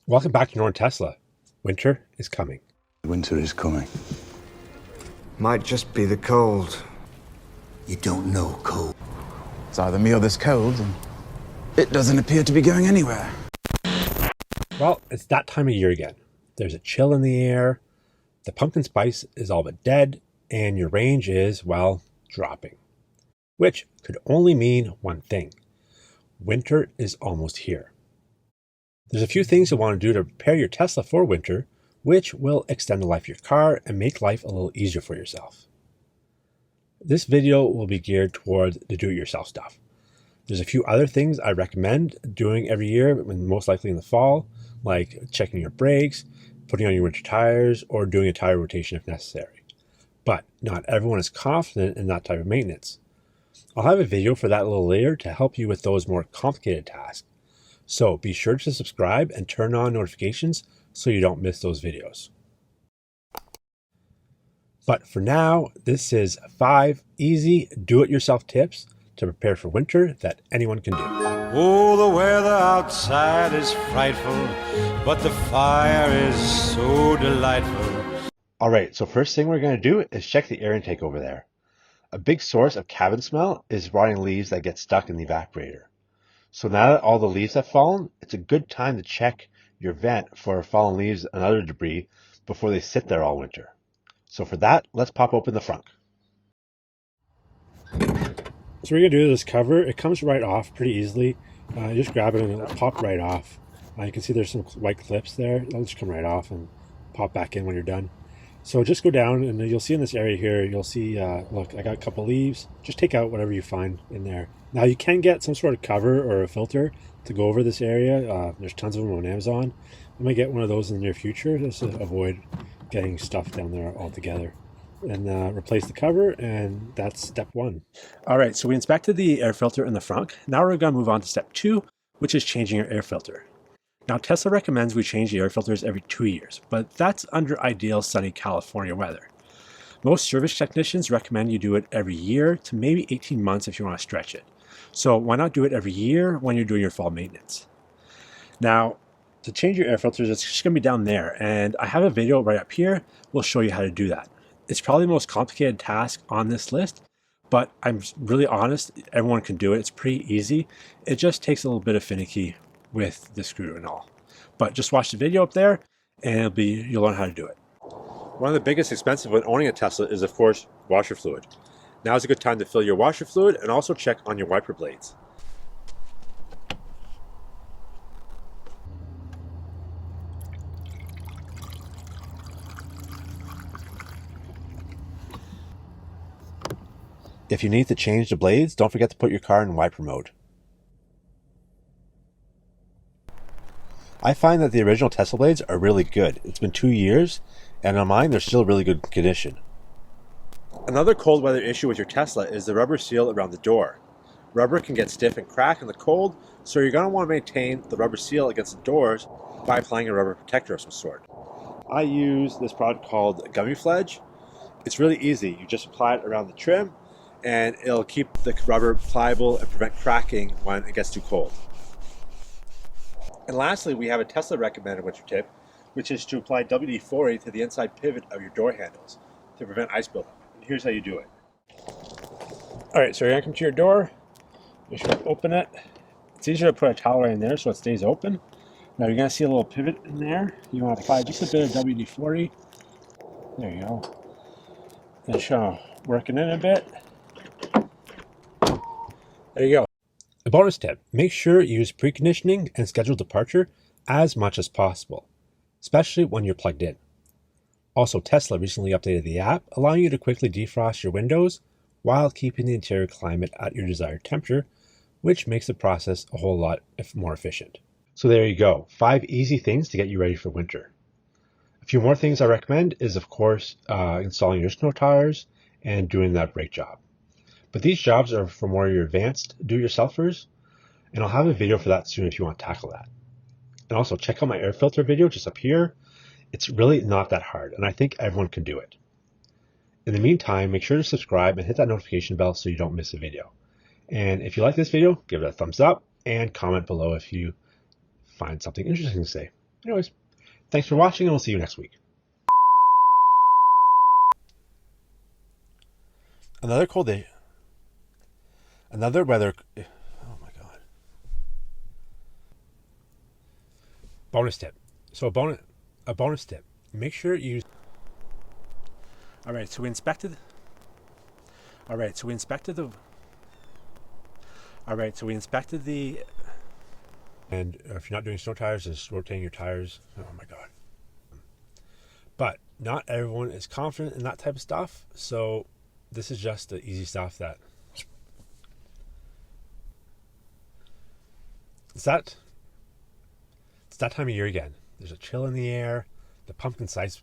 Welcome back to Northern Tesla. Winter is coming. Winter is coming. Might just be the cold. You don't know cold. It's either me or this cold, and it doesn't appear to be going anywhere. Well, it's that time of year again. There's a chill in the air, the pumpkin spice is all but dead, and your range is, well, dropping. Which could only mean one thing. Winter is almost here. There's a few things you'll want to do to prepare your Tesla for winter, which will extend the life of your car and make life a little easier for yourself. This video will be geared toward the do-it-yourself stuff. There's a few other things I recommend doing every year, most likely in the fall, like checking your brakes, putting on your winter tires, or doing a tire rotation if necessary. But not everyone is confident in that type of maintenance. I'll have a video for that a little later to help you with those more complicated tasks. So be sure to subscribe and turn on notifications so you don't miss those videos. But for now, this is 5 easy do-it-yourself tips to prepare for winter that anyone can do. Oh, the weather outside is frightful, but the fire is so delightful. All right, so first thing we're going to do is check the air intake over there. A big source of cabin smell is rotting leaves that get stuck in the evaporator. So now that all the leaves have fallen, it's a good time to check your vent for fallen leaves and other debris before they sit there all winter. So for that, let's pop open the Frunk. So what you're going to do is this cover, it comes right off pretty easily. You just grab it and it'll pop right off. You can see there's some white clips there. They'll just come right off and pop back in when you're done. So just go down and you'll see in this area here, you'll see, look, I got a couple leaves. Just take out whatever you find in there. Now you can get some sort of cover or a filter to go over this area. There's tons of them on Amazon. I might get one of those in the near future just to avoid getting stuff down there altogether. And replace the cover, and that's step 1. All right, so we inspected the air filter in the Frunk. Now we're going to move on to step 2, which is changing your air filter. Now Tesla recommends we change the air filters every 2 years, but that's under ideal sunny California weather. Most service technicians recommend you do it every year to maybe 18 months if you want to stretch it. So why not do it every year when you're doing your fall maintenance? Now, to change your air filters, it's just going to be down there, and I have a video right up here. We'll show you how to do that. It's probably the most complicated task on this list, but I'm really honest, everyone can do it. It's pretty easy. It just takes a little bit of finicky with the screw and all. But just watch the video up there and you'll learn how to do it. One of the biggest expenses when owning a Tesla is, of course, washer fluid. Now is a good time to fill your washer fluid and also check on your wiper blades. If you need to change the blades, don't forget to put your car in wiper mode. I find that the original Tesla blades are really good. It's been 2 years, and on mine, they're still really good condition. Another cold weather issue with your Tesla is the rubber seal around the door. Rubber can get stiff and crack in the cold, so you're going to want to maintain the rubber seal against the doors by applying a rubber protector of some sort. I use this product called Gummi Pfledge. It's really easy. You just apply it around the trim, and it'll keep the rubber pliable and prevent cracking when it gets too cold. And lastly, we have a Tesla recommended winter tip, which is to apply WD-40 to the inside pivot of your door handles to prevent ice buildup. And here's how you do it. All right, so you're gonna come to your door, you're just gonna open it. It's easier to put a towel right in there so it stays open. Now you're gonna see a little pivot in there. You wanna apply just a bit of WD-40. There you go. And just gonna work it in a bit. There you go. A bonus tip, make sure you use preconditioning and scheduled departure as much as possible, especially when you're plugged in. Also, Tesla recently updated the app, allowing you to quickly defrost your windows while keeping the interior climate at your desired temperature, which makes the process a whole lot more efficient. So there you go, 5 easy things to get you ready for winter. A few more things I recommend is, of course, installing your snow tires and doing that brake job. But these jobs are for more your advanced do-it-yourselfers, and I'll have a video for that soon if you want to tackle that. And also check out my air filter video just up here. It's really not that hard, and I think everyone can do it. In the meantime, make sure to subscribe and hit that notification bell so you don't miss a video. And if you like this video, give it a thumbs up and comment below if you find something interesting to say. Anyways, thanks for watching, and we'll see you next week. Another cold day. Another weather. Oh my god. Bonus tip. So a bonus tip. Make sure you use. All right. So we inspected. All right. So we inspected the. All right. So we inspected the. And if you're not doing snow tires, just rotating your tires. Oh my god. But not everyone is confident in that type of stuff. So this is just the easy stuff that. It's that time of year again. There's a chill in the air. The pumpkin spice